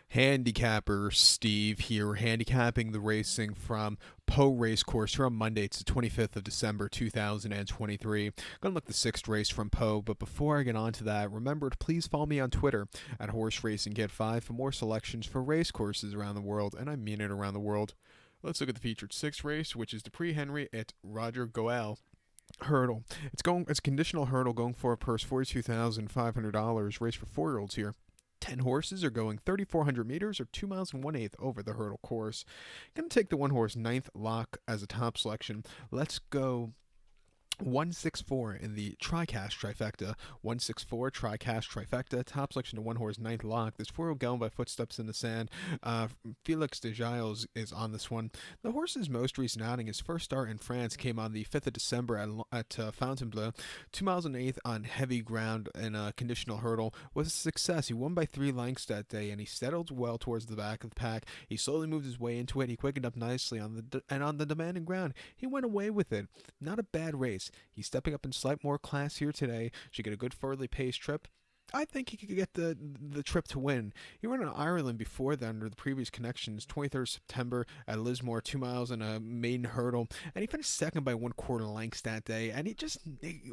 Handicapper Steve here, handicapping the racing from Pau Racecourse here on Monday. It's the 25th of December, 2023. Gonna look the sixth race from Pau, but before I get on to that, remember to please follow me on Twitter at Horse Racing Kid 5 for more selections for race courses around the world, and I mean it around the world. Let's look at the featured sixth race, which is the Prix Henri at Roger GOAILLE. Hurdle. It's a conditional hurdle going for a purse $42,500. Race for 4-year-olds here. 10 horses are going 3,400 meters or 2 miles and 1/8 over the hurdle course. Gonna take the one horse ninth lock as a top selection. Let's go 164 in the TriCash trifecta. 164 TriCash trifecta. Top selection to one horse ninth lock. There's 4-year-old going by footsteps in the sand. Felix de Giles is on this one. The horse's most recent outing, his first start in France, came on the 5th of December at Fontainebleau. 2 miles and 1/8 on heavy ground and a conditional hurdle was a success. He won by 3 lengths that day, and he settled well towards the back of the pack. He slowly moved his way into it. He quickened up nicely on the demanding ground. He went away with it. Not a bad race. He's stepping up in slight more class here today. Should get a good furly paced trip. I think he could get the trip to win. He ran in Ireland before that under the previous connections. 23rd September at Lismore, 2 miles and a maiden hurdle, and he finished second by 1/4 lengths that day. And he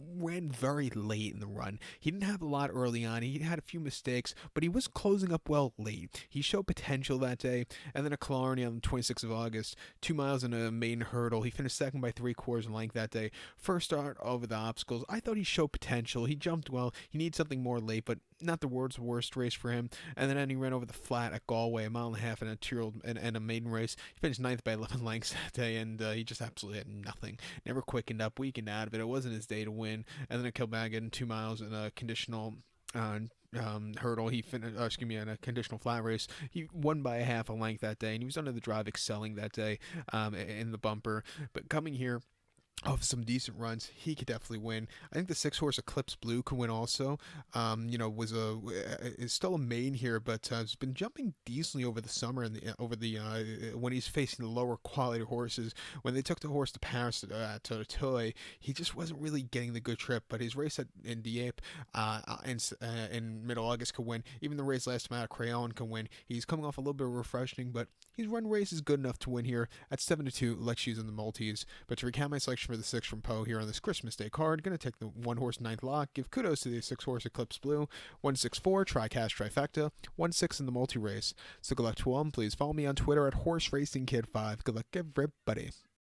ran very late in the run. He didn't have a lot early on. He had a few mistakes, but he was closing up well late. He showed potential that day. And then at Killarney on the 26th of August, 2 miles and a maiden hurdle. He finished second by 3/4 length that day. First start over the obstacles. I thought he showed potential. He jumped well. He needs something more late, but not the world's worst race for him. And then he ran over the flat at Galway, a mile and a half in a 2-year-old and a maiden race. He finished ninth by 11 lengths that day, and he just absolutely had nothing. Never quickened up, weakened out of it. It wasn't his day to win. And then at Kilbeggan, 2 miles in a conditional hurdle. He finished, in a conditional flat race. He won by a half a length that day, and he was under the drive, excelling that day in the bumper. But coming here of some decent runs, he could definitely win. I think the 6-horse Eclipse Blue could win also. Is still a main here, but has been jumping decently over the summer and when he's facing the lower quality horses. When they took the horse to Paris to Toy, he just wasn't really getting the good trip. But his race in Dieppe in mid-August could win. Even the race last time out, Crayon can win. He's coming off a little bit of refreshing, but his run race is good enough to win here at 7-2. Let's use in the multis. But to recap my selection for the 6 from Pau here on this Christmas Day card, gonna take the 1-horse ninth lock. Give kudos to the 6-horse Eclipse Blue. 164 TriCash trifecta. 1-6 in the multi race. So good luck to all. Please follow me on Twitter at Horse Racing Kid 5. Good luck, everybody.